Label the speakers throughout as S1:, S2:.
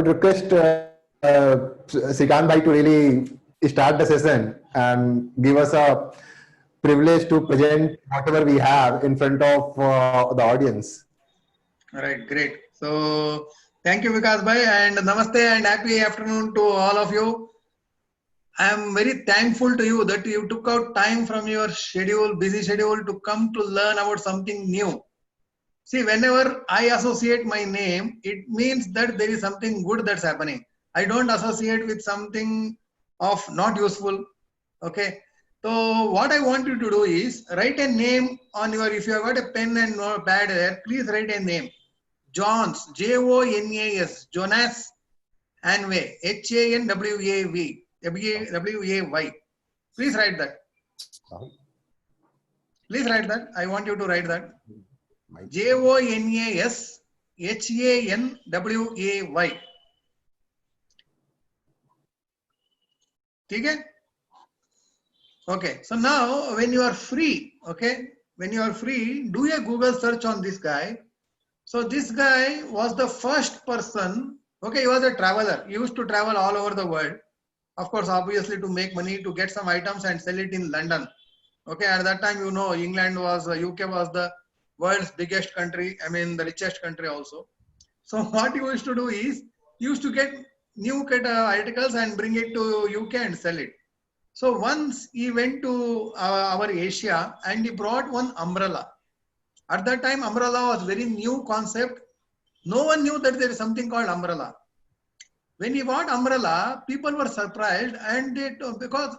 S1: request Srikant bhai to really start the session and give us a privilege to present whatever we have in front of the audience.
S2: All right, great. So thank you, Vikas bhai, and namaste and happy afternoon to all of you. I am very thankful to you that you took out time from your schedule, busy schedule, to come to learn about something new. See, whenever I associate my name, it means that there is something good that's happening. I don't associate with something of not useful. Okay. So what I want you to do is write a name on your, if you have got a pen and no pad there, please write a name. Johns, Jonas, Jonas Anway, Hanwav, Way. Please write that. Please write that. I want you to write that. Jonas Hanway. Okay? Okay. So now when you are free, okay, when you are free, do a Google search on this guy. So this guy was the first person, okay, he was a traveler. He used to travel all over the world. Of course, obviously to make money, to get some items and sell it in London. Okay, at that time, you know, England was, UK was the world's biggest country. I mean, the richest country also. So what he used to do is, he used to get new articles and bring it to UK and sell it. So once he went to our Asia and he brought one umbrella. At that time, umbrella was very new concept. No one knew that there is something called umbrella. When he bought umbrella, people were surprised, and because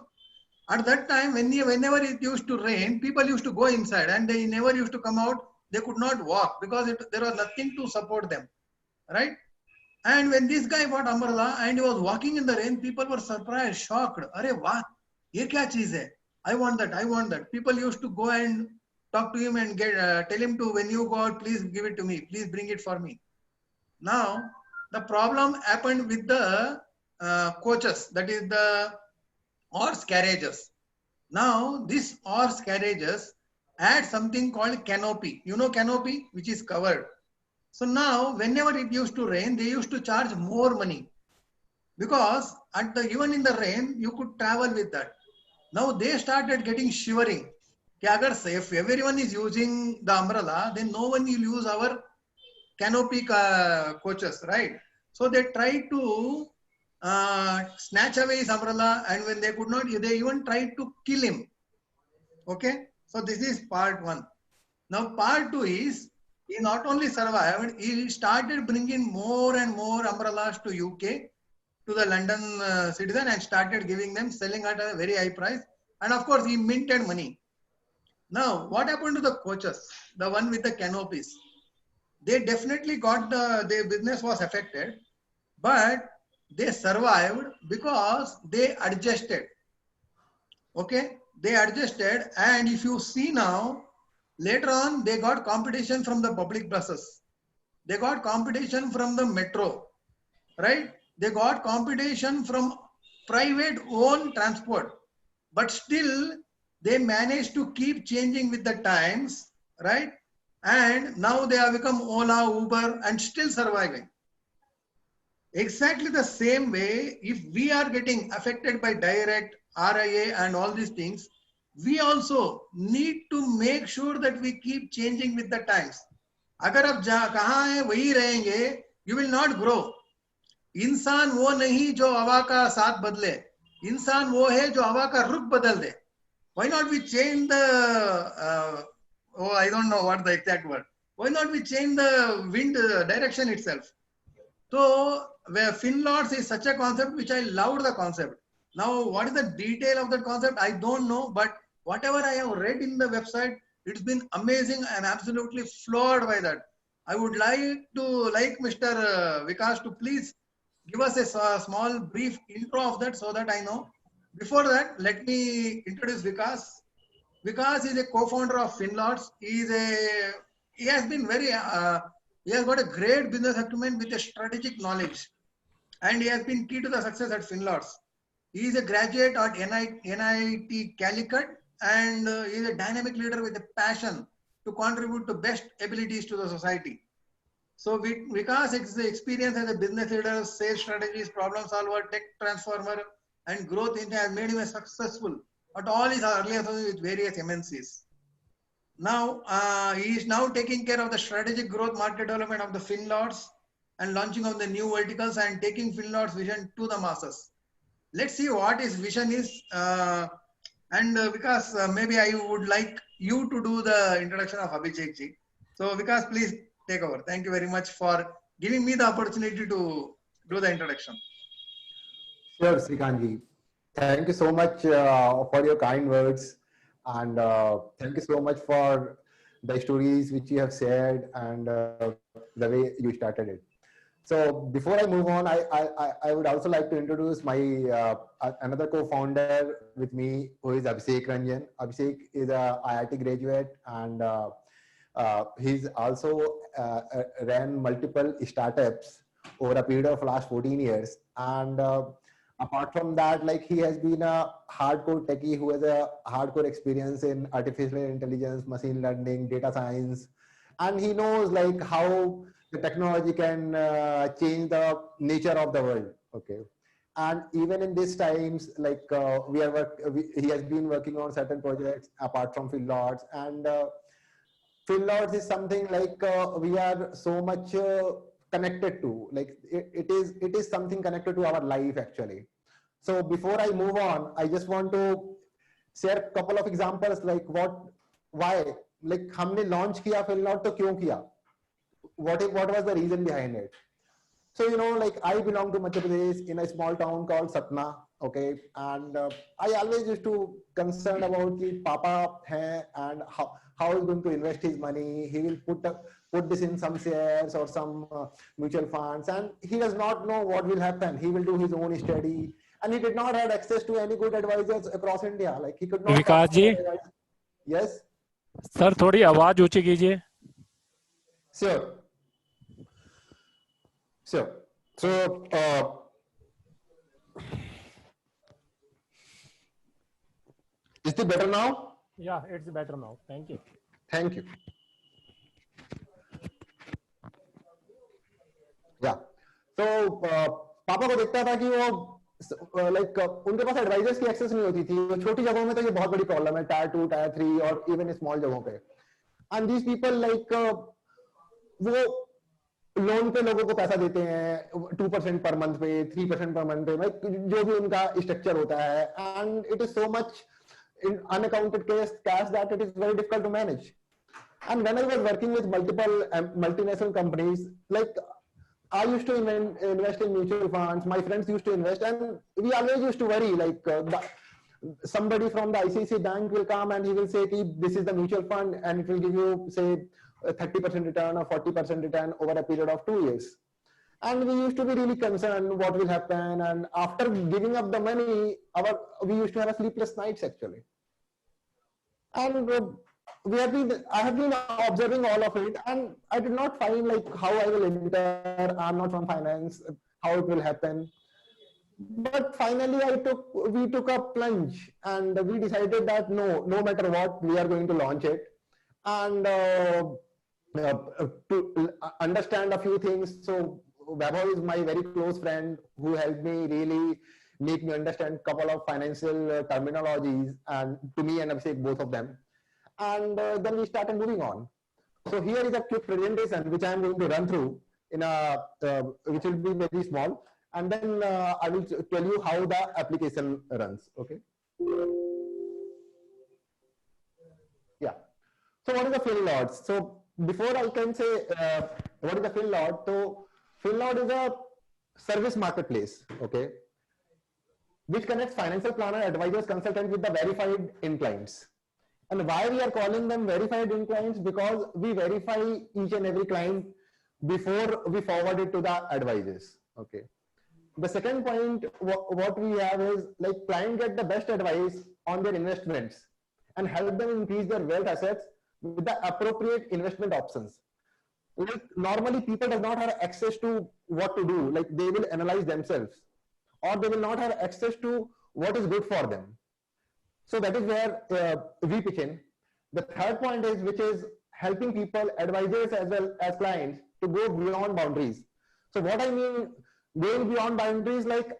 S2: at that time, whenever it used to rain, people used to go inside and they never used to come out. They could not walk because there was nothing to support them, right? And when this guy bought umbrella and he was walking in the rain, people were surprised, shocked. Arey wah, ye kya cheez hai? I want that. I want that. People used to go and talk to him and tell him to, when you go out, please give it to me. Please bring it for me. Now, the problem happened with the coaches, that is the horse carriages. Now, this horse carriages had something called canopy. You know canopy, which is covered. So now, whenever it used to rain, they used to charge more money because even in the rain, you could travel with that. Now they started getting shivering. If everyone is using the umbrella, then no one will use our canopy coaches, right? So they tried to snatch away his umbrella, and when they could not, they even tried to kill him. Okay, so this is part one. Now part two is, he not only survived, he started bringing more and more umbrellas to UK, to the London citizen, and started giving them, selling at a very high price. And of course, he minted money. Now, what happened to the coaches, the one with the canopies? They definitely got their business was affected, but they survived because they adjusted. Okay, they adjusted, and if you see now, later on, they got competition from the public buses. They got competition from the metro, right? They got competition from private owned transport, but still they managed to keep changing with the times, right? And now they have become Ola, Uber, and still surviving. Exactly the same way, if we are getting affected by direct, RIA, and all these things, we also need to make sure that we keep changing with the times. अगर आप कहाँ हैं वही रहेंगे, you will not grow. इंसान वो नहीं जो हवा का साथ बदले, इंसान वो है जो हवा का रुख बदल दे. Why not we change the I don't know what the exact word. Why not we change the wind direction itself? So where Finlords is such a concept which I loved the concept. Now what is the detail of that concept? I don't know, but whatever I have read in the website, it's been amazing. I'm absolutely floored by that. I would like Mr. Vikas to please give us a small brief intro of that so that I know. Before that, let me introduce Vikas. Vikas is a co-founder of Finlords. He has been very, he has got a great business acumen with a strategic knowledge, and he has been key to the success at Finlords. He is a graduate at NIT Calicut, and he is a dynamic leader with a passion to contribute to best abilities to the society. So Vikas is the experience as a business leader, sales strategist, problem solver, tech transformer, and growth engine has made him a successful at all his earlier associates with various MNCs. Now he is now taking care of the strategic growth market development of the FinLords and launching of the new verticals and taking FinLords vision to the masses. Let's see what his vision is. Vikas, maybe I would like you to do the introduction of Abhishek ji. So Vikas, please take over. Thank you very much for giving me the opportunity to do the introduction.
S1: Sure, Srikanji. Thank you so much for your kind words, and thank you so much for the stories which you have shared and the way you started it. So before I move on, I would also like to introduce my another co-founder with me, who is Abhishek Ranjan. Abhishek is a IIT graduate, and he's also ran multiple startups over a period of last 14 years. And apart from that, like, he has been a hardcore techie who has a hardcore experience in artificial intelligence, machine learning, data science, and he knows like how the technology can change the nature of the world. Okay. And even in these times, like he has been working on certain projects apart from FinLords, and FinLords is something like we are so much connected to. Like it is something connected to our life actually. So before I move on, I just want to share a couple of examples, like why, like हमने launch किया FinLord तो क्यों किया? What was the reason behind it? So, like, I belong to Madhya Pradesh in a small town called Satna, okay, and I always used to concern about the Papa hai, and how he's going to invest his money. He will put this in some shares or some mutual funds, and he does not know what will happen. He will do his own study, and he did not have access to any good advisors across India. Like he could not.
S3: Vikas ji,
S1: yes,
S3: sir थोड़ी आवाज ऊंची कीजिए.
S1: Sure. Sure. So, is it better now?
S3: Yeah, it's better now. Thank you.
S1: Thank you. Yeah. So, पापा को देखता था कि वो लाइक उनके पास एडवाइजर्स की एक्सेस नहीं होती थी. वो छोटी जगहों में तो ये बहुत बड़ी प्रॉब्लम है, टायर 2, टायर 3 और इवन स्मॉल जगहों पे. एंड दीज पीपल लाइक वो लोन पे लोगों को पैसा देते हैं 2% पर मंथ पे, 3% पर मंथ पे, जो भी उनका स्ट्रक्चर होता है. And it is so much in unaccounted cash that it is very difficult to manage. And when I was working with multiple multinational companies, like I used to invest in mutual funds, my friends used to invest, and we always used to worry, like somebody from the ICICI bank will come and he will say, this is the mutual fund and it will give you, say, a 30% return or 40% return over a period of 2 years. And we used to be really concerned what will happen. And after giving up the money, we used to have a sleepless nights actually. And I have been observing all of it, and I did not find like how I will enter. I'm not from finance, how it will happen. But finally, we took a plunge, and we decided that no matter what, we are going to launch it. And to understand a few things, so Vaibhav is my very close friend who helped me really make me understand a couple of financial terminologies, and to me and Abhishek, both of them. And then we started moving on. So here is a quick presentation which I am going to run through which will be very small, and then I will tell you how the application runs. Okay. Yeah. So what is the FinLords? So before I can say what is the FinLord, so FinLord is a service marketplace, okay, which connects financial planner, advisors, consultants with the verified clients. And why we are calling them verified clients? Because we verify each and every client before we forward it to the advisors. Okay. The second point, what we have is like client get the best advice on their investments and help them increase their wealth assets with the appropriate investment options. Like normally people does not have access to what to do. Like they will analyze themselves, or they will not have access to what is good for them. So that is where we pitch in. The third point is, which is helping people, advisors as well as clients, to go beyond boundaries. So what I mean going beyond boundaries, like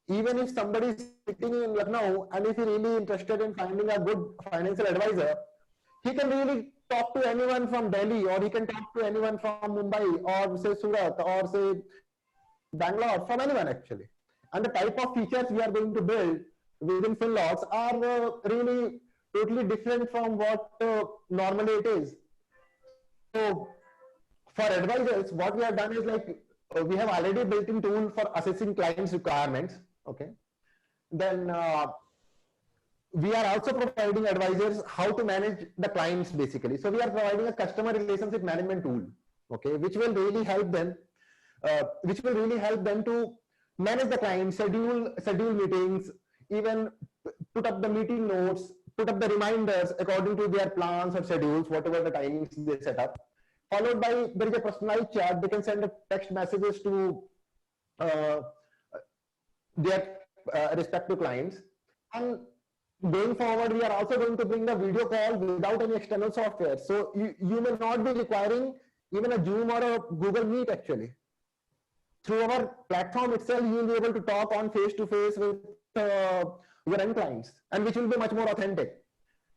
S1: even if somebody is sitting in Lucknow and if he's really interested in finding a good financial advisor, he can really talk to anyone from Delhi, or he can talk to anyone from Mumbai, or say Surat, or say Bangalore, from anyone actually. And the type of features we are going to build within FinLots are really totally different from what normally it is. So for advisors, what we have done is like we have already built in tool for assessing clients' requirements. Okay, then we are also providing advisors how to manage the clients basically. So we are providing a customer relationship management tool. Okay, which will really help them, to manage the client, schedule meetings, even put up the meeting notes, put up the reminders according to their plans or schedules, whatever the timings they set up. Followed by, there is a personalized chat. They can send a text messages to uh, their respective clients. And going forward, we are also going to bring the video call without any external software. So you may not be requiring even a Zoom or a Google Meet actually. Through our platform itself, you will be able to talk on face to face with your end clients, and which will be much more authentic.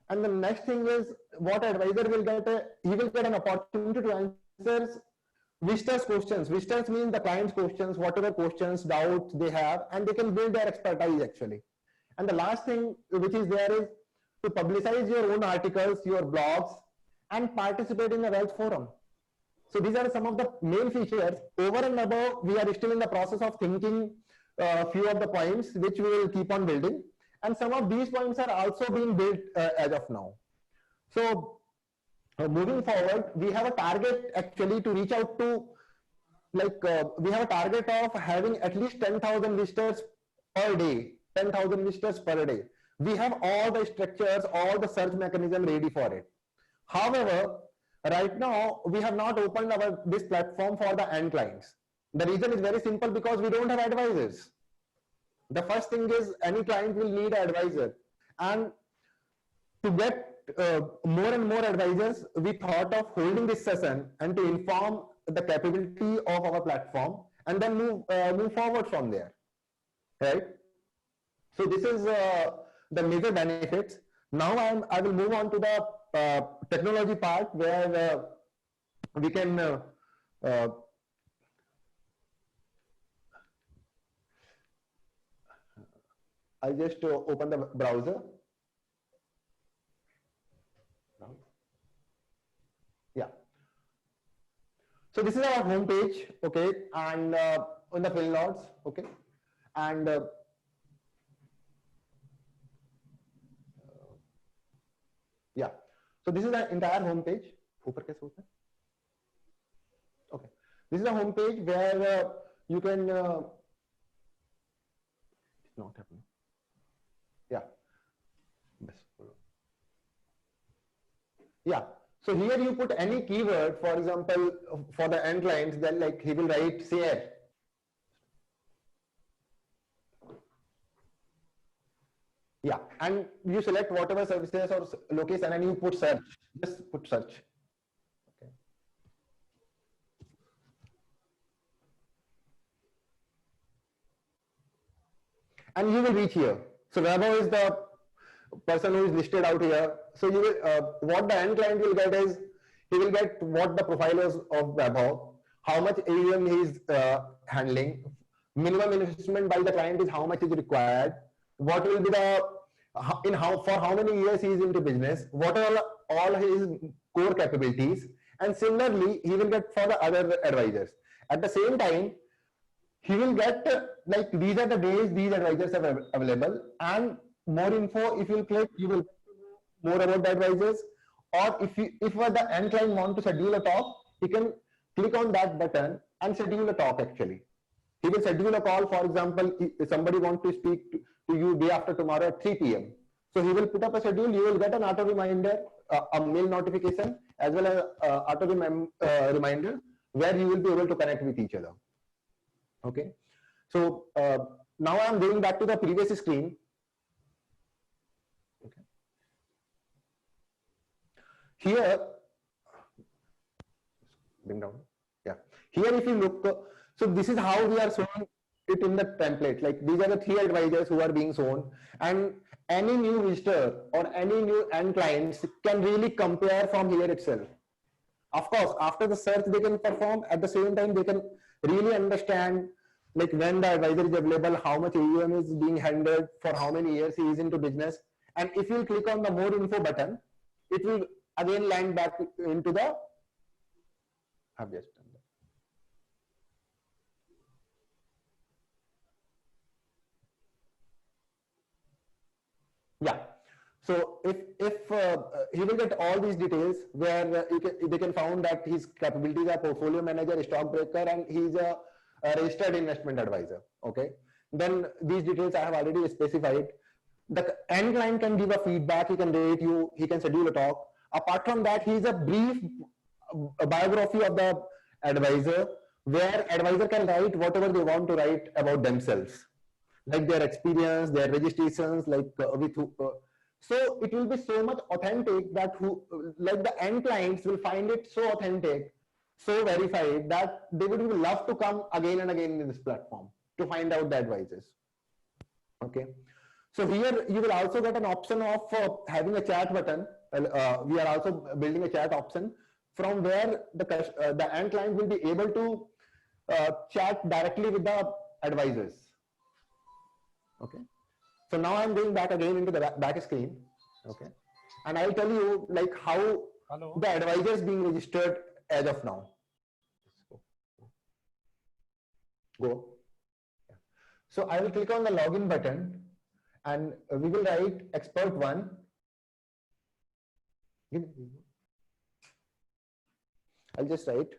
S1: And the next thing is, what advisor will get, he will get an opportunity to answer visitors' questions. Visitors mean the client's questions, whatever questions, doubts they have, and they can build their expertise actually. And the last thing which is there is to publicize your own articles, your blogs, and participate in the Wealth Forum. So these are some of the main features. Over and above, we are still in the process of thinking a few of the points which we will keep on building. And some of these points are also being built as of now. So moving forward, we have a target actually to reach out to, like we have a target of having at least 10,000 visitors per day, 10,000 visitors per day. We have all the structures, all the search mechanism ready for it. However, right now, we have not opened this platform for the end clients. The reason is very simple, because we don't have advisors. The first thing is any client will need an advisor. And to get more and more advisors, we thought of holding this session and to inform the capability of our platform, and then move forward from there, right? So this is the major benefits. Now I will move on to the technology part, where we can I'll just open the browser. Yeah. So this is our home page, okay, and on the FinLots, okay, and yeah. So this is the entire home page. Okay. This is a home page where you can. It's not happening. Yeah. Yeah. So here you put any keyword, for example, for the end clients, then like he will write share. Yeah, and you select whatever services or location and you put search. Just put search. Okay. And you will reach here. So Vaibhav is the person who is listed out here. So you will, what the end client will get is, he will get what the profile is of Vaibhav, how much AUM he is handling, minimum investment by the client is how much is required, what will be the for how many years he is into business, what are all his core capabilities, and similarly he will get for the other advisors. At the same time, he will get like these are the days these advisors are available, and more info if you click, you will know more about the advisors. Or if the end client want to schedule a talk, he can click on that button and schedule a talk actually. He will schedule a call. For example, if somebody wants to speak to you day after tomorrow at 3 p.m. So he will put up a schedule. You will get an auto reminder, a mail notification, as well as auto reminder, where you will be able to connect with each other. Okay. So now I am going back to the previous screen. Okay. Here, bring down. Yeah. Here, if you look, so this is how we are showing it in the template. Like these are the 3 advisors who are being shown, and any new visitor or any new end clients can really compare from here itself. Of course, after the search they can perform. At the same time, they can really understand like when the advisor is available, how much AUM is being handled, for how many years he is into business. And if you click on the more info button, it will again land back into the. I've just done that. Yeah. So if he will get all these details where they can found that his capabilities are portfolio manager, stockbroker, and he's a registered investment advisor. Okay. Then these details I have already specified. The end client can give a feedback. He can rate you. He can schedule a talk. Apart from that, he is a brief biography of the advisor, where advisor can write whatever they want to write about themselves, like their experience, their registrations, like so it will be so much authentic that like the end clients will find it so authentic, so verified, that they would love to come again and again in this platform to find out the advisors. Okay. So here you will also get an option of having a chat button. We are also building a chat option from where the end client will be able to chat directly with the advisors. Okay. So now I'm going back again into the back screen. Okay. And I'll tell you like how the advisors being registered as of now. Go. So I will click on the login button and we will write expert 1. I'll just write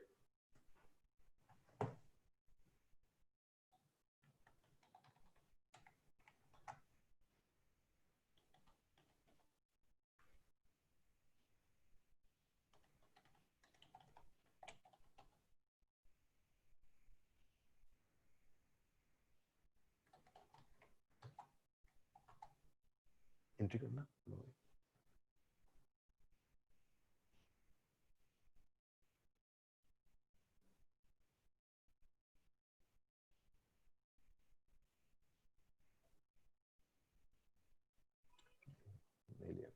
S1: entry करना.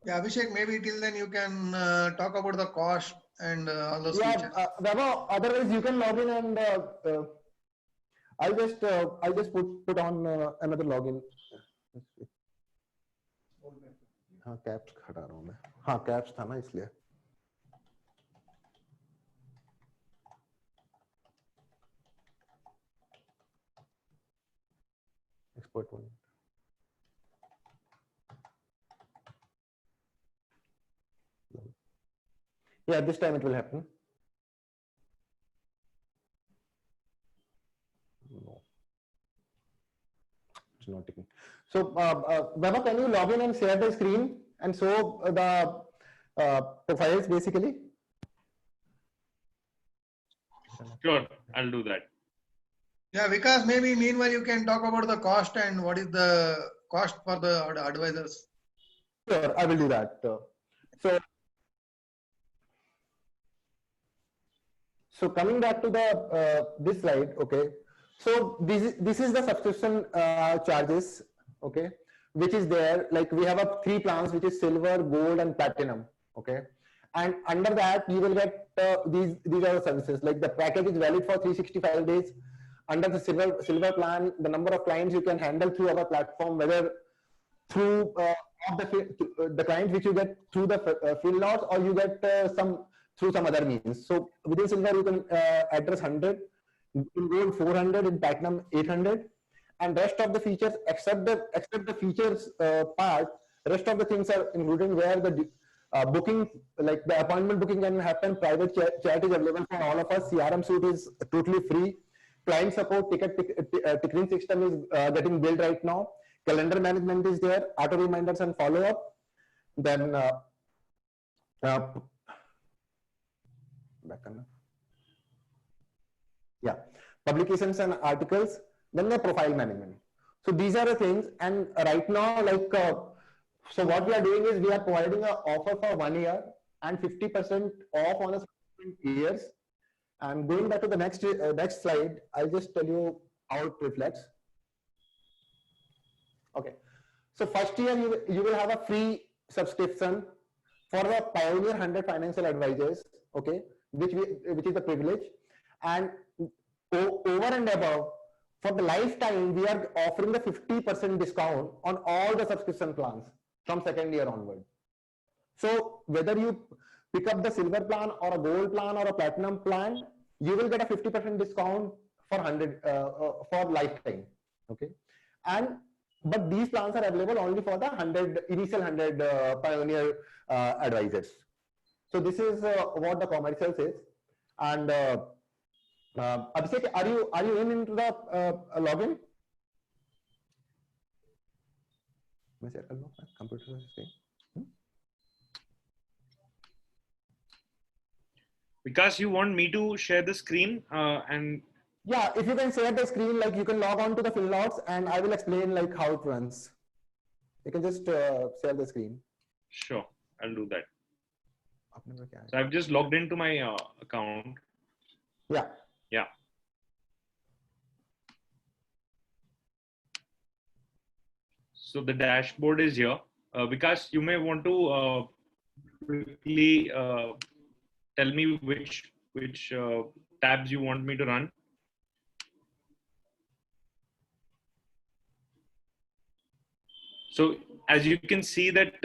S2: Yeah, Abhishek, maybe till then you can talk about the cost and all those
S1: Yeah,
S2: features.
S1: Vaibhav, otherwise you can log in and I'll just put on another login. हाँ caps हटा रहा हूँ मैं. हाँ caps था ना इसलिए. Expert 1. Yeah, this time it will happen. No, it's not taking. So, Vaibhav, can you log in and share the screen and show the profiles basically?
S4: Sure, I'll do that.
S2: Yeah, Vikas, maybe meanwhile you can talk about the cost and what is the cost for the advisors.
S1: Sure, I will do that. So coming back to the this slide, okay. So this is the subscription charges, okay, which is there. Like we have 3 plans, which is silver, gold, and platinum, okay. And under that you will get these are the services. Like the package is valid for 365 days. Under the silver plan, the number of clients you can handle through our platform, whether through the clients which you get through the field loss, or you get through some other means. So within silver you can address 100, in gold 400, in platinum 800, and rest of the features except the features part, rest of the things are included, where the booking, like the appointment booking can happen, private chat is available for all of us, CRM suite is totally free, client support, ticketing system is getting built right now, calendar management is there, auto reminders and follow up, then yeah, publications and articles, then the profile management. So these are the things, and right now, like so what we are doing is we are providing an offer for 1 year and 50% off on a 7 years. And going back to the next slide, I'll just tell you how it reflects. Okay. So first year you will have a free subscription for the Pioneer 100 financial advisors, okay, which is the privilege, and over and above, for the lifetime we are offering the 50% discount on all the subscription plans from second year onward. So whether you pick up the silver plan or a gold plan or a platinum plan, you will get a 50% discount for 100 for lifetime, okay. And but these plans are available only for the initial 100 Pioneer advisors. So this is what the commercial says. And Abhishek, are you into the login? Computer
S4: Because you want me to share the screen and
S1: yeah, if you can share the screen, like you can log on to the Finlots and I will explain like how it runs. You can just share the screen.
S4: sure, I'll do that. So I've just logged into my account.
S1: Yeah.
S4: Yeah. So the dashboard is here. Because you may want to quickly tell me which tabs you want me to run. So as you can see that,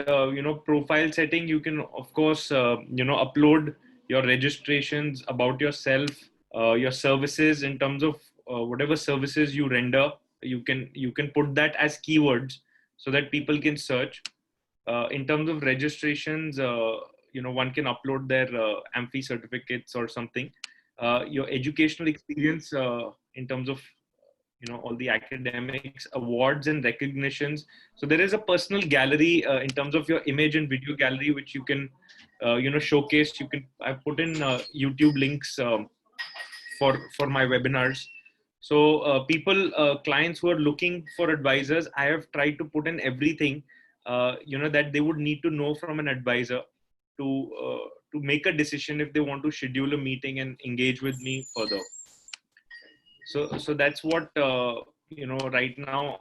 S4: profile setting, you can of course, upload your registrations about yourself, your services in terms of whatever services you render. You can put that as keywords so that people can search. In terms of registrations, one can upload their Amphi certificates or something. Your educational experience in terms of all the academics, awards and recognitions. So there is a personal gallery in terms of your image and video gallery, which you can showcase. I've put in YouTube links for my webinars. So clients who are looking for advisors, I have tried to put in everything that they would need to know from an advisor to make a decision if they want to schedule a meeting and engage with me further. So that's what right now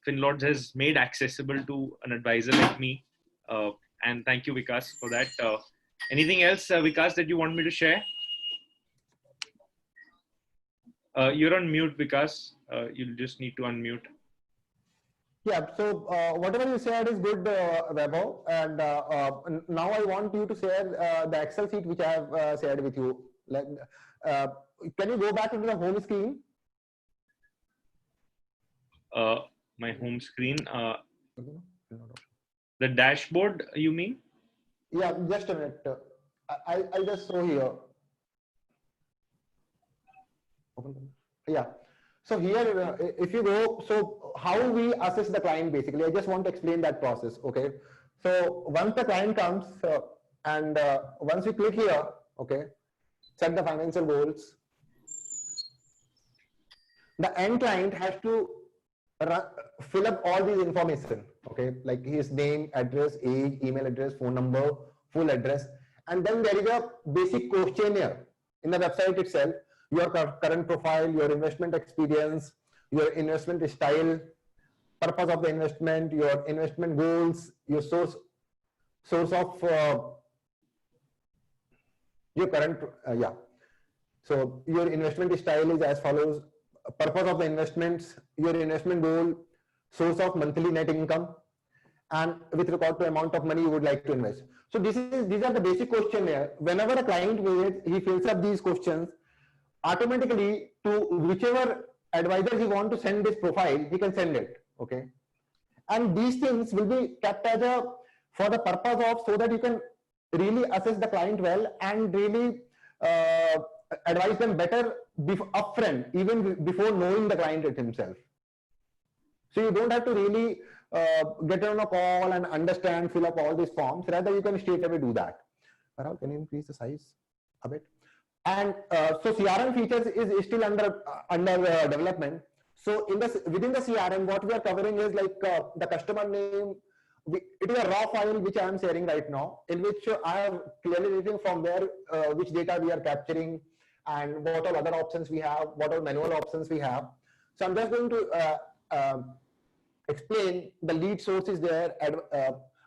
S4: Finlords has made accessible to an advisor like me. And thank you, Vikas, for that. Anything else, Vikas, that you want me to share? You're on mute, Vikas. You'll just need to unmute.
S1: Yeah, so whatever you said is good, Vaibhav. And now I want you to share the Excel sheet which I have shared with you. Can you go back into the home screen?
S4: My home screen. The dashboard, you mean?
S1: Yeah, just a minute. I'll just show here. Yeah. So here, if you go, so how we assess the client basically, I just want to explain that process. Okay. So once the client comes and once you click here, okay, set the financial goals, the end client has to fill up all these information, okay, like his name, address, age, email address, phone number, full address, and then there is a basic questionnaire in the website itself. Your current profile, your investment experience, your investment style, purpose of the investment, your investment goals, your source of your current yeah. So your investment style is as follows: purpose of the investments, your investment goal, source of monthly net income, and with regard to amount of money you would like to invest. So these are the basic questionnaire. Whenever a client visits, he fills up these questions. Automatically, to whichever advisor he want to send this profile, he can send it. Okay, and these things will be kept as for the purpose of, so that you can really assess the client well and really advise them better upfront, even before knowing the client himself. So you don't have to really get on a call and understand, fill up all these forms. Rather, you can straight away do that. Parag, can you increase the size a bit? And so CRM features is still under development. So within the CRM, what we are covering is like the customer name. It is a raw file which I am sharing right now, in which I am clearly written from where which data we are capturing, and what all other options we have, what all manual options we have. So I'm just going to explain the lead sources there,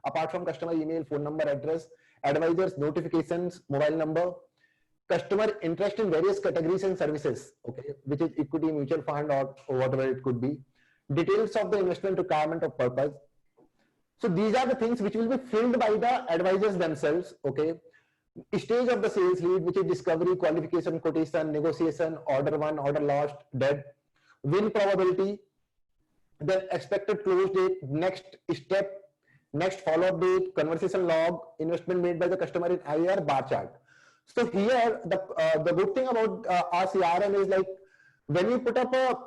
S1: apart from customer email, phone number, address, advisors, notifications, mobile number, customer interest in various categories and services, okay, which is equity, mutual fund, or whatever it could be, details of the investment requirement of purpose. So these are the things which will be filled by the advisors themselves, okay. Stage of the sales lead, which is discovery, qualification, quotation, negotiation, order won, order lost, dead, win probability, then expected close date, next step, next follow-up date, conversation log, investment made by the customer in IR, bar chart. So here, the good thing about our CRM is like when you put up a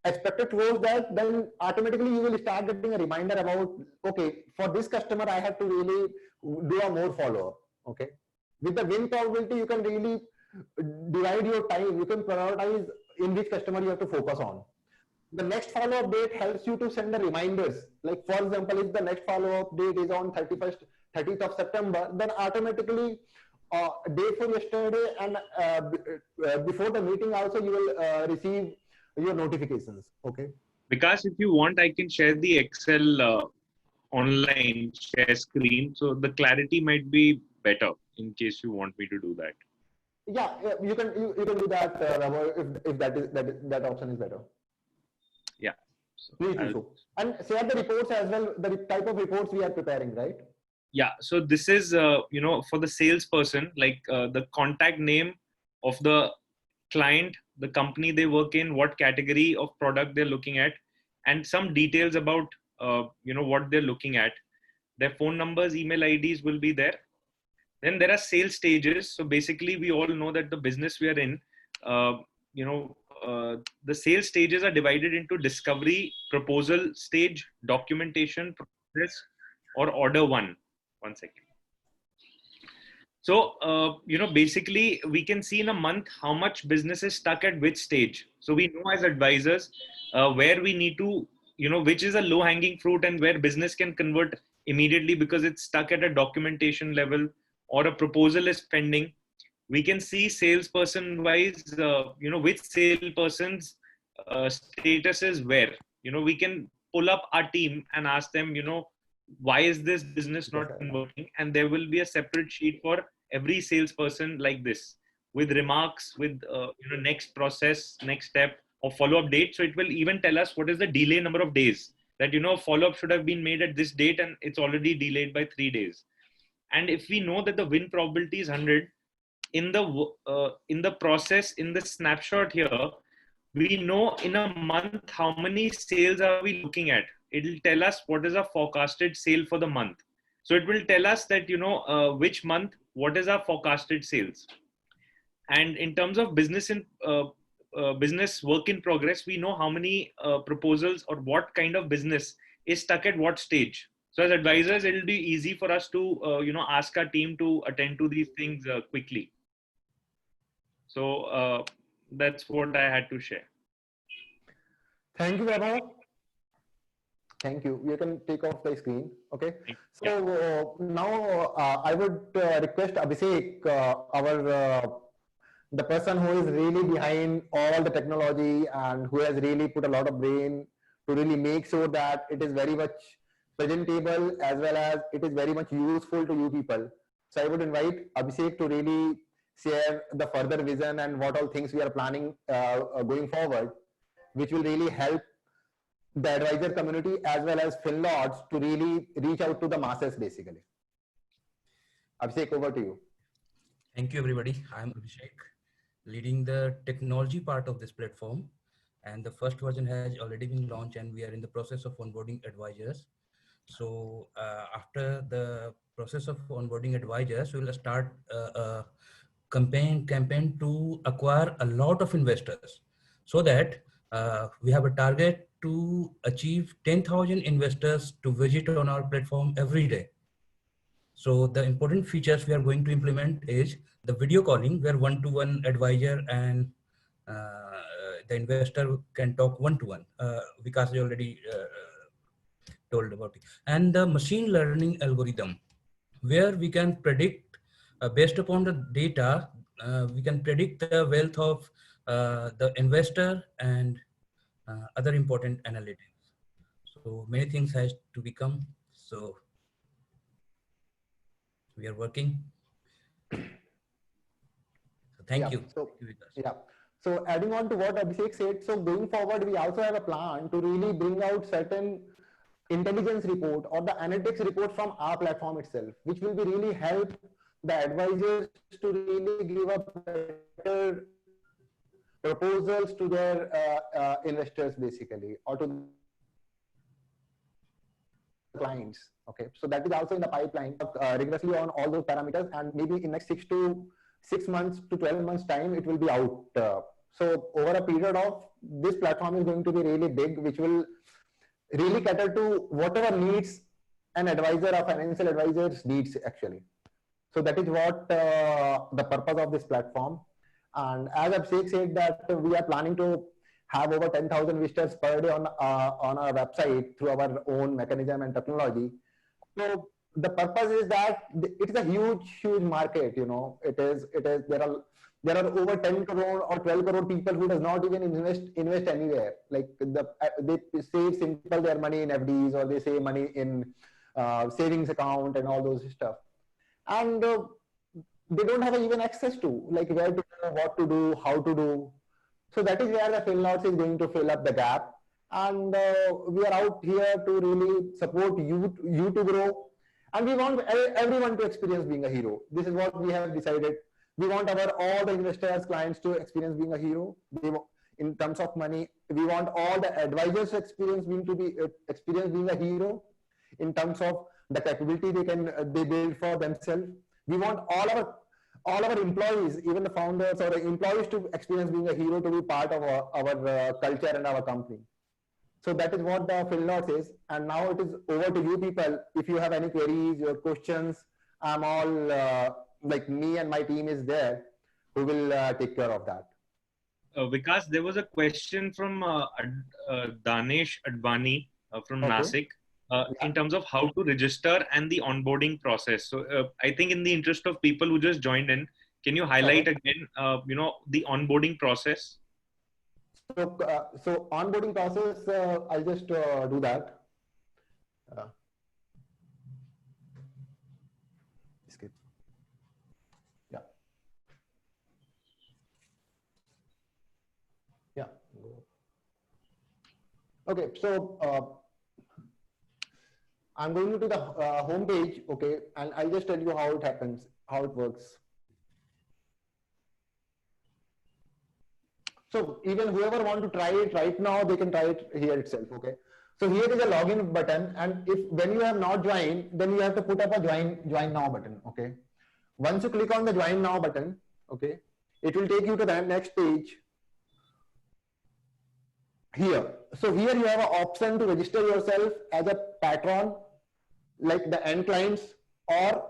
S1: expected close date, then automatically you will start getting a reminder about, okay, for this customer, I have to really do a more follow-up, okay. With the win probability, you can really divide your time, you can prioritize in which customer you have to focus on. The next follow-up date helps you to send the reminders. Like for example, if the next follow-up date is on 30th of September, then automatically day for yesterday and before the meeting also you will receive your notifications. Okay.
S4: Because if you want, I can share the Excel online share screen, so the clarity might be better in case you want me to do that.
S1: Yeah, you can do that if that option is better.
S4: Yeah. So
S1: Please do so. And share the reports as well, the type of reports we are preparing, right?
S4: Yeah. So this is, for the salesperson, like the contact name of the client, the company they work in, what category of product they're looking at, and some details about, what they're looking at. Their phone numbers, email IDs will be there. Then there are sales stages. So basically we all know that the business we are in, the sales stages are divided into discovery, proposal stage, documentation, process, or order one. One second. So, basically we can see in a month how much business is stuck at which stage. So we know as advisors where we need to, which is a low hanging fruit and where business can convert immediately because it's stuck at a documentation level or a proposal is pending. We can see salesperson wise, which salesperson's status is where. We can pull up our team and ask them, why is this business not converting? And there will be a separate sheet for every salesperson like this with remarks, with, next process, next step or follow-up date. So it will even tell us what is the delay number of days that, follow-up should have been made at this date and it's already delayed by 3 days. And if we know that the win probability is 100, in the process, in the snapshot here, we know in a month how many sales are we looking at. It will tell us what is our forecasted sale for the month. So it will tell us that, which month, what is our forecasted sales. And in terms of business work in progress, we know how many proposals or what kind of business is stuck at what stage. So as advisors, it will be easy for us to, ask our team to attend to these things quickly. So that's what I had to share.
S1: Thank you, Vaibhav. Thank you. You can take off the screen. Okay. So now I would request Abhishek, the person who is really behind all the technology and who has really put a lot of brain to really make sure that it is very much presentable as well as it is very much useful to you people. So I would invite Abhishek to really share the further vision and what all things we are planning going forward, which will really help the advisor community as well as FinLords to really reach out to the masses basically. Abhishek, over to you.
S5: Thank you, everybody. I'm Abhishek, leading the technology part of this platform. And the first version has already been launched and we are in the process of onboarding advisors. So after the process of onboarding advisors, we will start a campaign to acquire a lot of investors so that we have a target to achieve 10,000 investors to visit on our platform every day. So the important features we are going to implement is the video calling where one-to-one advisor and the investor can talk one-to-one. Vikas already told about it. And the machine learning algorithm where we can predict based upon the data we can predict the wealth of the investor and other important analytics. So many things has to become. So we are working. So thank
S1: Yeah.
S5: you.
S1: So
S5: Thank you, Vikas.
S1: yeah. So adding on to what Abhishek said, so going forward, we also have a plan to really bring out certain intelligence report or the analytics report from our platform itself, which will be really help the advisors to really give a better proposals to their investors basically, or to clients. Okay, so that is also in the pipeline rigorously on all those parameters, and maybe in next 6 months to 12 months time it will be out. So over a period of, this platform is going to be really big, which will really cater to whatever needs an advisor or financial advisors needs actually. So that is what the purpose of this platform. And as Abhishek said, that we are planning to have over 10,000 visitors per day on our website through our own mechanism and technology. So the purpose is that it is a huge market. You know, it is there are over 10 crore or 12 crore people who does not even invest anywhere. Like they save simple their money in FDs, or they save money in savings account and all those stuff. And they don't have even access to, like, where to go, what to do, how to do. So that is where the FinNotes is going to fill up the gap. And we are out here to really support you to grow. And we want everyone to experience being a hero. This is what we have decided. We want all the investors, clients to experience being a hero. In terms of money, we want all the advisors to experience being a hero. In terms of the capability they build for themselves, we want all our employees, even the founders or the employees, to experience being a hero, to be part of our culture and our company. So that is what the FinNotes is. And now it is over to you people. If you have any queries, your questions, I'm all like, me and my team is there, who will take care of that.
S4: Vikas, there was a question from Danesh Advani from
S1: Okay.
S4: Nasik in terms of how to register and the onboarding process. So I think in the interest of people who just joined in, can you highlight again, the onboarding process?
S1: So onboarding process, I'll just do that. Skip. Yeah. Yeah. Okay. So I'm going to the home page. Okay, and I'll just tell you how it happens, how it works. So even whoever want to try it right now, they can try it here itself. Okay. So here is a login button, and if when you have not joined, then you have to put up a join now button. Okay. Once you click on the join now button, okay, it will take you to the next page. Here, so here you have an option to register yourself as a patron, like the end clients, or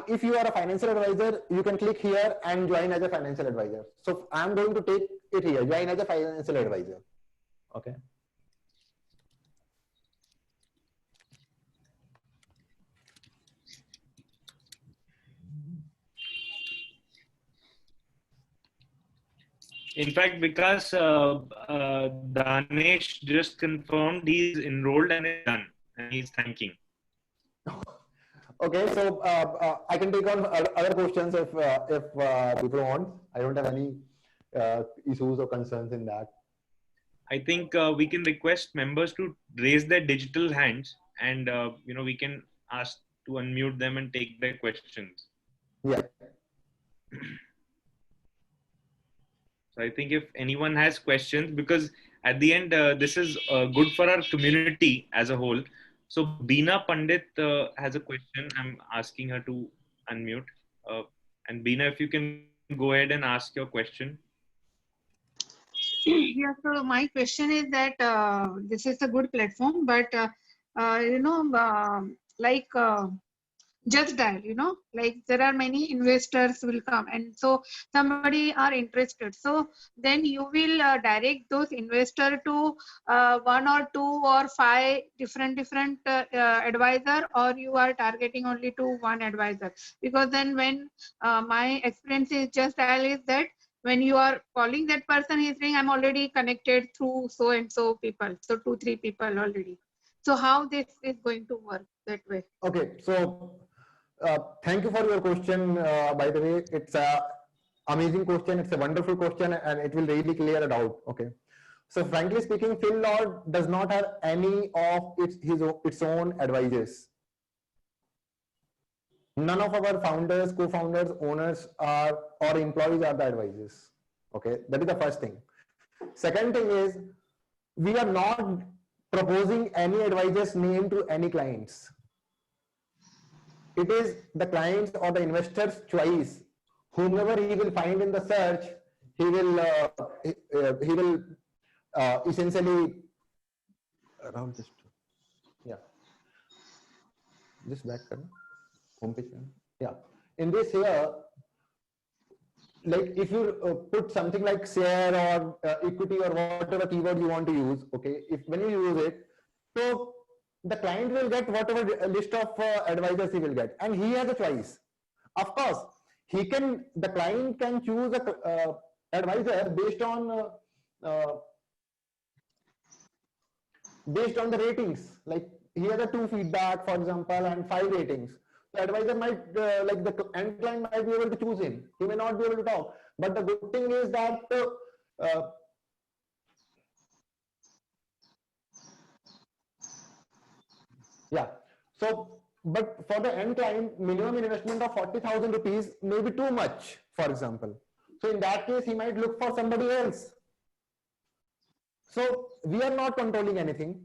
S1: if you are a financial advisor, you can click here and join as a financial advisor. So I'm going to take it here, join as a financial advisor. Okay.
S4: In fact, because Danesh just confirmed he's enrolled and is done, and he's thanking.
S1: Okay, so I can take on other questions if people want. I don't have any issues or concerns in that.
S4: I think we can request members to raise their digital hands, and we can ask to unmute them and take their questions.
S1: Yeah.
S4: So I think if anyone has questions, because at the end, this is good for our community as a whole. So Beena Pandit has a question. I'm asking her to unmute. And Beena, if you can go ahead and ask your question.
S6: Yeah, so my question is that this is a good platform, but just dial, like there are many investors will come, and so somebody are interested. So then you will direct those investor to one or two or five different advisor, or you are targeting only to one advisor? Because then when my experience is just dial is that when you are calling that person, he's saying I'm already connected through so and so people, so 2-3 people already. So how this is going to work that way?
S1: Okay, so thank you for your question. By the way, it's a amazing question. It's a wonderful question, and it will really clear it out. Okay, so frankly speaking, Phil Lord does not have any of its own advisors. None of our founders, co-founders, owners are or employees are the advisors. Okay, that is the first thing. Second thing is, we are not proposing any advisor's name to any clients. It is the client's or the investor's choice. Whomever he will find in the search, he will essentially around this. Yeah, just back home page. Yeah, in this here, like if you put something like share or equity or whatever keyword you want to use, okay, if when you use it, so the client will get whatever list of advisors he will get, and he has a choice. Of course, the client can choose a advisor based on the ratings. Like he has a 2 feedback, for example, and 5 ratings. The advisor might, like the end client might be able to choose him. He may not be able to talk. But the good thing is that yeah. So, but for the end client, minimum investment of 40,000 rupees may be too much, for example. So in that case, he might look for somebody else. So we are not controlling anything.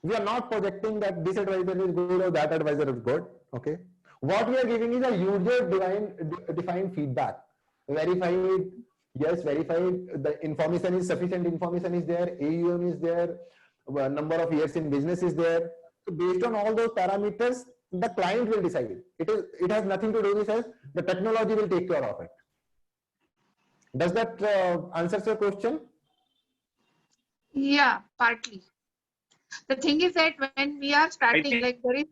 S1: We are not projecting that this advisor is good or that advisor is good. Okay. What we are giving is a user defined feedback. Verified, yes, verified. The information is sufficient. Information is there. AUM is there. Number of years in business is there. So based on all those parameters, the client will decide. It has nothing to do with us. The technology will take care of it. Does that answer your question?
S6: Yeah, partly. The thing is that when we are starting,
S4: think-
S6: like there is,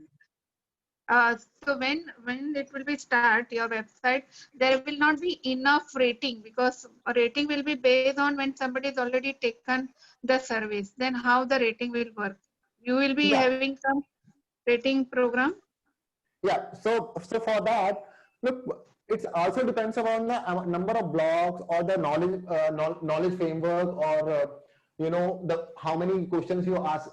S6: so when it will be start your website, there will not be enough rating, because a rating will be based on when somebody has already taken the service. Then how the rating will work? You will be having some rating program.
S1: Yeah. So for that, look, it also depends upon the number of blogs or the knowledge framework, or the how many questions you ask,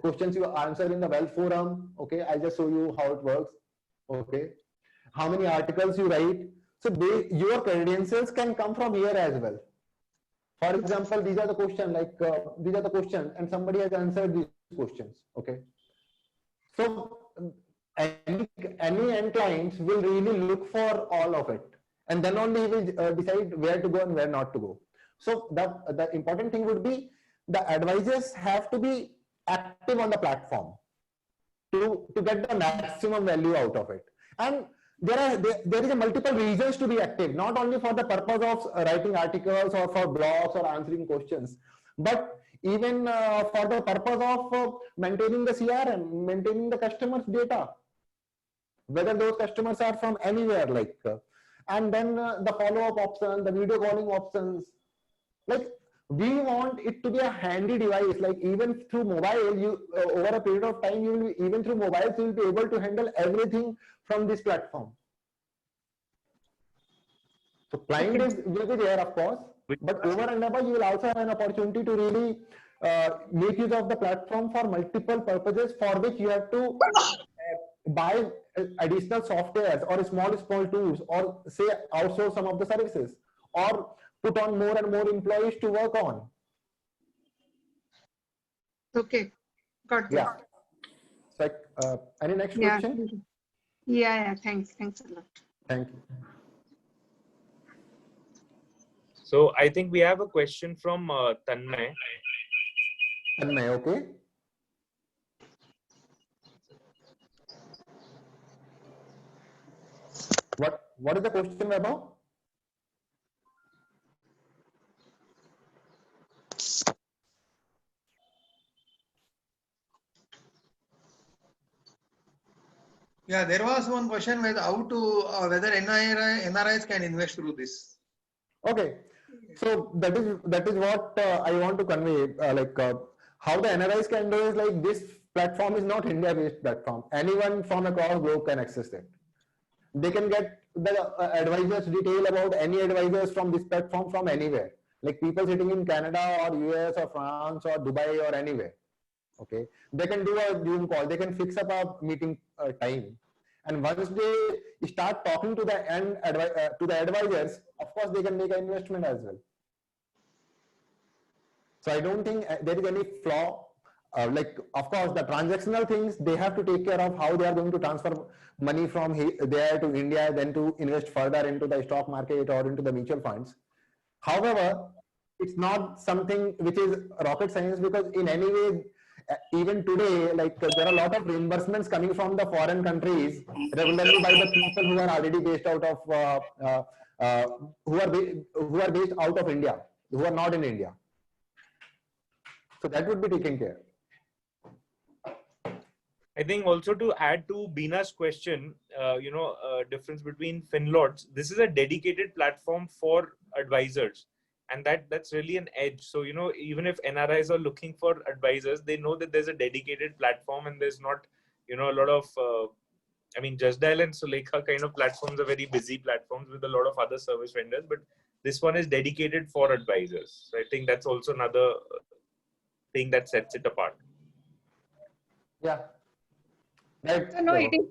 S1: questions you answer in the Wealth Forum. Okay, I'll just show you how it works. Okay, how many articles you write. So your credentials can come from here as well. For example, these are the questions, these are the questions, and somebody has answered these questions. Okay, so any end clients will really look for all of it, and then only he will decide where to go and where not to go. So the important thing would be the advisors have to be active on the platform to get the maximum value out of it. And there is a multiple reasons to be active, not only for the purpose of writing articles or for blogs or answering questions, but even for the purpose of maintaining the CRM, maintaining the customers' data, whether those customers are from anywhere, and then the follow-up option, the video calling options. Like, we want it to be a handy device. Like, even through mobile, you over a period of time, you will even through mobiles, you will be able to handle everything from this platform. So client will be there, of course, but over and above, you will also have an opportunity to really make use of the platform for multiple purposes, for which you have to buy additional softwares or small tools, or say outsource some of the services, or put on more and more employees to work on.
S6: Okay, got
S1: Yeah.
S6: that.
S1: So, any next question?
S6: Yeah. Thanks a lot.
S1: Thank you.
S7: So I think we have a question from Tanmay.
S1: Tanmay, okay. What is the question about?
S2: Yeah, there was one question whether how to whether NRIs can invest through this.
S1: Okay, so that is what I want to convey. How the NRIs can do is like this platform is not India-based platform. Anyone from across globe can access it. They can get the advisors detail about any advisors from this platform from anywhere. Like people sitting in Canada or US or France or Dubai or anywhere. Okay, they can do a Zoom call. They can fix up a meeting time. And once they start talking to the to the advisors, of course, they can make an investment as well. So I don't think there is any flaw. Of course, the transactional things they have to take care of how they are going to transfer money from there to India, then to invest further into the stock market or into the mutual funds. However, it's not something which is rocket science, because in any way, even today, there are a lot of reimbursements coming from the foreign countries regularly by the people who are already based out of who are based out of India, who are not in India. So that would be taken care.
S7: I think also to add to Bina's question, difference between Finlords. This is a dedicated platform for advisors, and that's really an edge. So even if NRIs are looking for advisors, they know that there's a dedicated platform, and there's not a lot of Just Dial and Sulekha kind of platforms are very busy platforms with a lot of other service vendors, but this one is dedicated for advisors. So I think that's also another thing that sets it apart.
S1: Yeah. Right.
S6: So no, it is.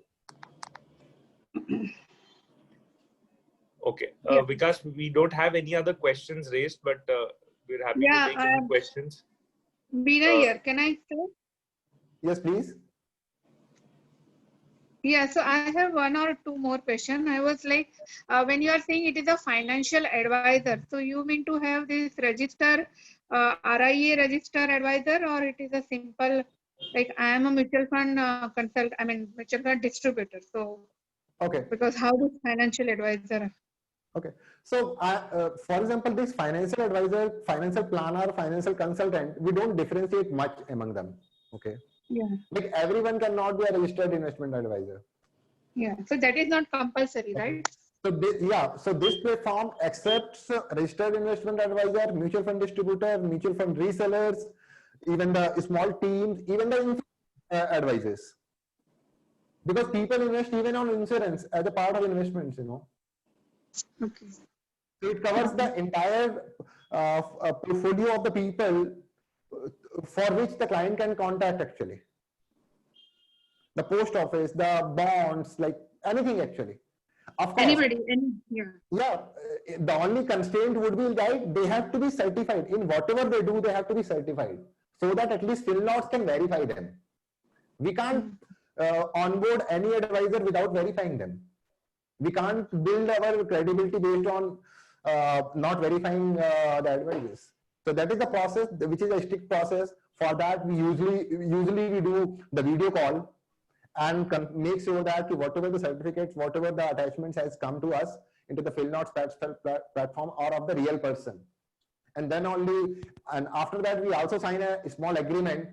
S7: Okay,
S6: Yeah.
S7: Vikas, we don't have any other questions raised, but we're happy to take any questions.
S6: Bina here, can I say?
S1: Yes, please.
S6: Yeah, so I have one or two more questions. I was like, when you are saying it is a financial advisor, so you mean to have this register, RIA register advisor, or it is a simple, like I am a mutual fund mutual fund distributor. So,
S1: Okay.
S6: because how this financial advisor?
S1: Okay. So, for example, this financial advisor, financial planner, financial consultant, we don't differentiate much among them. Okay.
S6: Yeah.
S1: Like everyone cannot be a registered investment advisor.
S6: Yeah. So that is not compulsory, right?
S1: So this platform accepts registered investment advisor, mutual fund distributor, mutual fund resellers, even the small teams, even the advisors. Because people invest even on insurance as a part of investments,
S6: Okay.
S1: So it covers the entire portfolio of the people for which the client can contact actually. The post office, the bonds, like anything actually. Of course.
S6: Anybody,
S1: Yeah, the only constraint would be that they have to be certified. In whatever they do, they have to be certified so that at least Finlords can verify them. We can't onboard any advisor without verifying them. We can't build our credibility based on not verifying the advisors. So that is the process, which is a strict process. For that, we usually we do the video call and make sure that whatever the certificates, whatever the attachments has come to us into the Finlords platform are of the real person. And then only, and after that, we also sign a small agreement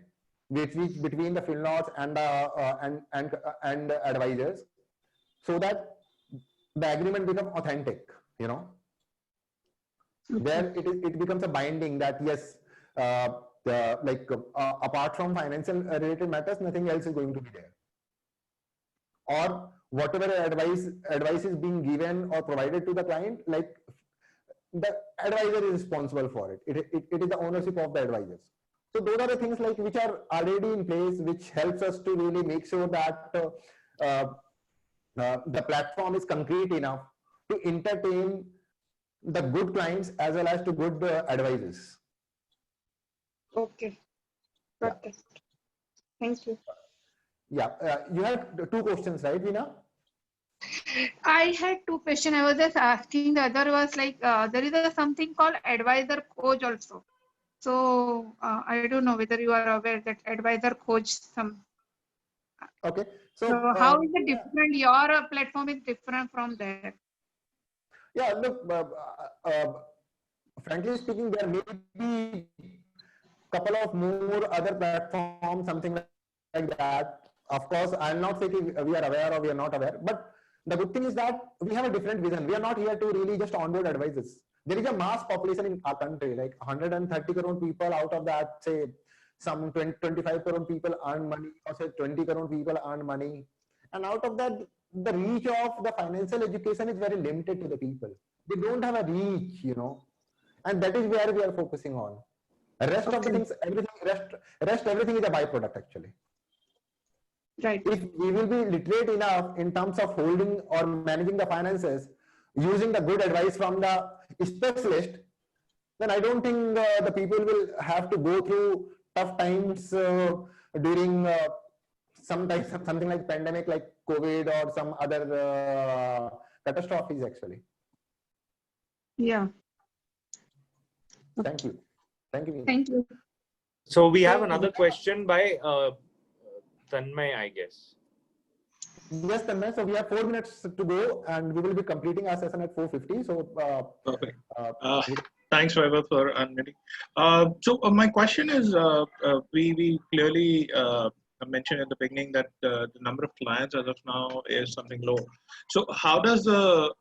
S1: between the Finlords and and advisors, so that the agreement becomes authentic, Then it becomes a binding that yes, apart from financial related matters, nothing else is going to be there. Or whatever advice is being given or provided to the client, like the advisor is responsible for it. It is the ownership of the advisors. So those are the things like which are already in place, which helps us to really make sure that the platform is concrete enough to entertain the good clients as well as to good advisors.
S6: Okay. Got it. Thank you.
S1: Yeah, you had two questions, right, Veena?
S6: I had two questions. I was just asking. The other was like there is something called advisor coach also. So I don't know whether you are aware that advisor coach some.
S1: Okay,
S6: So how is it different? Your platform is different from that.
S1: Yeah, look, frankly speaking, there may be couple of more other platforms, something like that. Of course, I'll not say we are aware or we are not aware, but the good thing is that we have a different vision. We are not here to really just onboard advisors. There is a mass population in our country, like 130 crore people. Out of that, say some 20, 25 crore people earn money, or say 20 crore people earn money. And out of that, the reach of the financial education is very limited to the people. They don't have a reach, and that is where we are focusing on. Rest of the things, everything is a byproduct actually.
S6: Right.
S1: If we will be literate enough in terms of holding or managing the finances, using the good advice from the specialist, then I don't think the people will have to go through tough times during something like pandemic, like COVID or some other catastrophes actually.
S6: Yeah.
S1: Thank you. Thank you.
S6: Thank you.
S7: So we have another question by Tanmay, I guess.
S1: Yes, Tanmay. So we have 4 minutes to go, and we will be completing our session at 4:50. So
S8: perfect. Thanks, Vaibhav, for unmuting. So my question is, we clearly mentioned in the beginning that the number of clients as of now is something low. So how does the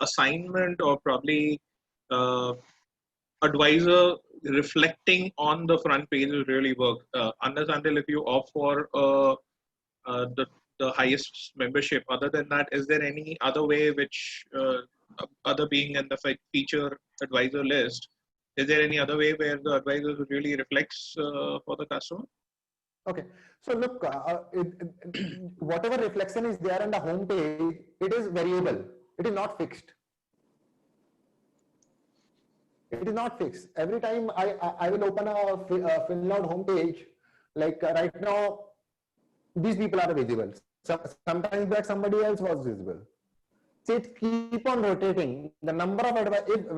S8: assignment or probably advisor reflecting on the front pages really work? Unless until if you opt for the highest membership. Other than that, is there any other way which other being in the feature advisor list, is there any other way where the advisor really reflects for the customer?
S1: Okay, so look, whatever reflection is there on the home page, it is variable. It is not fixed. It is not fixed. Every time I will open a FinLoud homepage, like right now, these people are visible. Sometimes back somebody else was visible. So it keep on rotating. The number of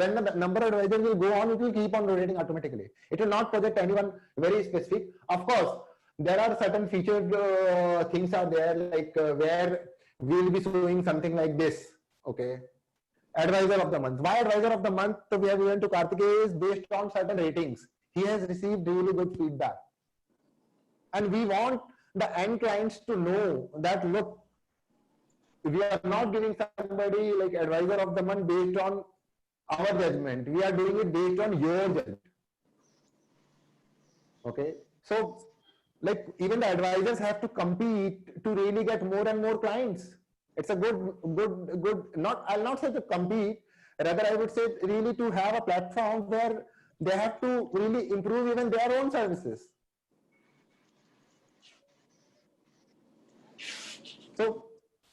S1: when the number of advisors will go on, it will keep on rotating automatically. It will not project anyone very specific. Of course, there are certain featured things are there, like where we will be showing something like this. Okay. Advisor of the month. Why advisor of the month? So we have given to Karthikeya is based on certain ratings. He has received really good feedback. And we want the end clients to know that, look, we are not giving somebody like advisor of the month based on our judgment. We are doing it based on your judgment. Okay. So like even the advisors have to compete to really get more and more clients. It's a good, I'll not say to compete, rather I would say really to have a platform where they have to really improve even their own services. So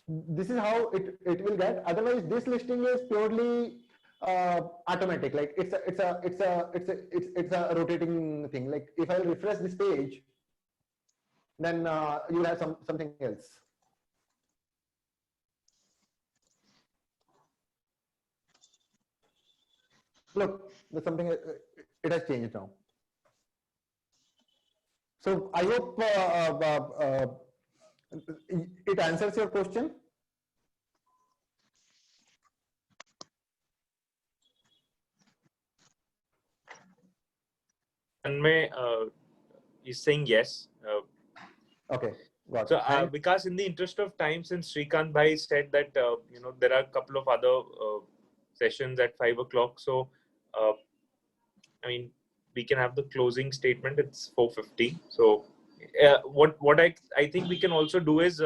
S1: this is how it will get. Otherwise, this listing is purely automatic. Like it's a rotating thing. Like if I refresh this page, then you'll have something else. Look, there's something, it has changed now. So I hope it answers your question.
S7: Tanmay is saying yes.
S1: Okay.
S7: So Vikas, in the interest of time, since Srikant Bhai said that there are a couple of other sessions at 5 o'clock, so I mean we can have the closing statement. It's 4:50. So what I think we can also do is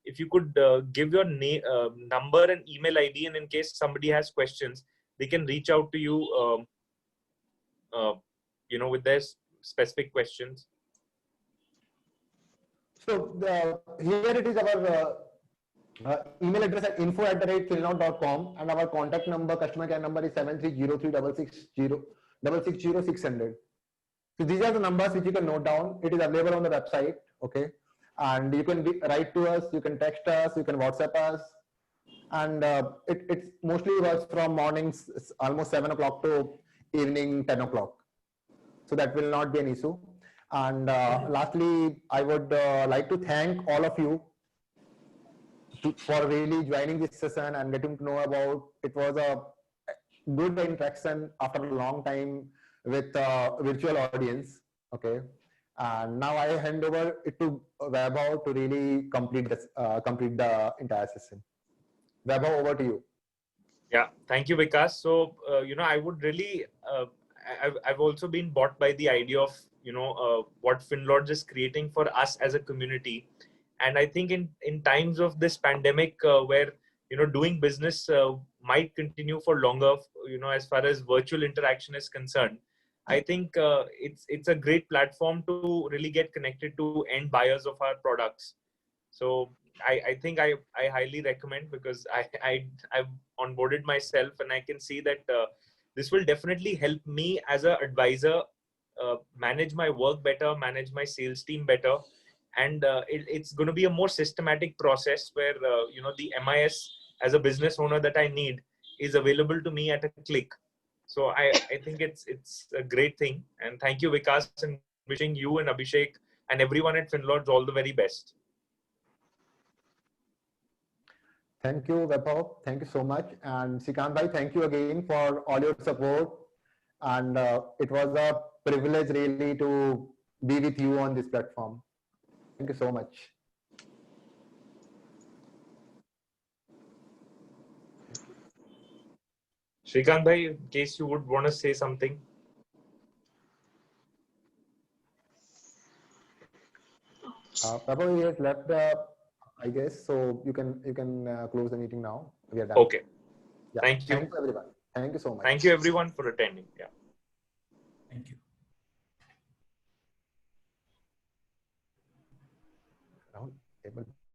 S7: if you could give your name, number, and email ID, and in case somebody has questions, they can reach out to you. With their specific questions.
S1: So here it is our email address at info@finloud.com, and our contact number, customer care number is 7303660600. So these are the numbers which you can note down. It is available on the website. Okay, and you can write to us, you can text us, you can WhatsApp us, and it mostly works from mornings almost 7 o'clock to evening 10 o'clock. So that will not be an issue. And lastly, I would like to thank all of you for really joining this session and getting to know about. It was a good interaction after a long time with virtual audience. Okay, and now I hand over it to Vaibhav to really complete this, complete the entire session. Vaibhav, over to you.
S7: Yeah, thank you, Vikas. So, I would really, I've also been bought by the idea of, what Finlords is creating for us as a community. And I think in times of this pandemic, where, doing business might continue for longer, as far as virtual interaction is concerned, I think it's a great platform to really get connected to end buyers of our products. So I think I highly recommend, because I've onboarded myself, and I can see that this will definitely help me as an advisor manage my work better, manage my sales team better, and it's going to be a more systematic process where the MIS as a business owner that I need is available to me at a click. So I think it's a great thing, and thank you, Vikas, and wishing you and Abhishek and everyone at Finlords all the very best.
S1: Thank you, Vaibhav. Thank you so much. And Shrikant bhai, thank you again for all your support. And it was a privilege really to be with you on this platform. Thank you so much.
S7: Shrikant bhai, in case you would want to say something.
S1: Vaibhav, he has left, I guess. So you can close the meeting now. We are done.
S7: Okay.
S1: Yeah.
S7: Thank you.
S1: Thanks everyone. Thank you so much.
S7: Thank you everyone for attending. Yeah.
S5: Thank you.
S1: Rahul, table.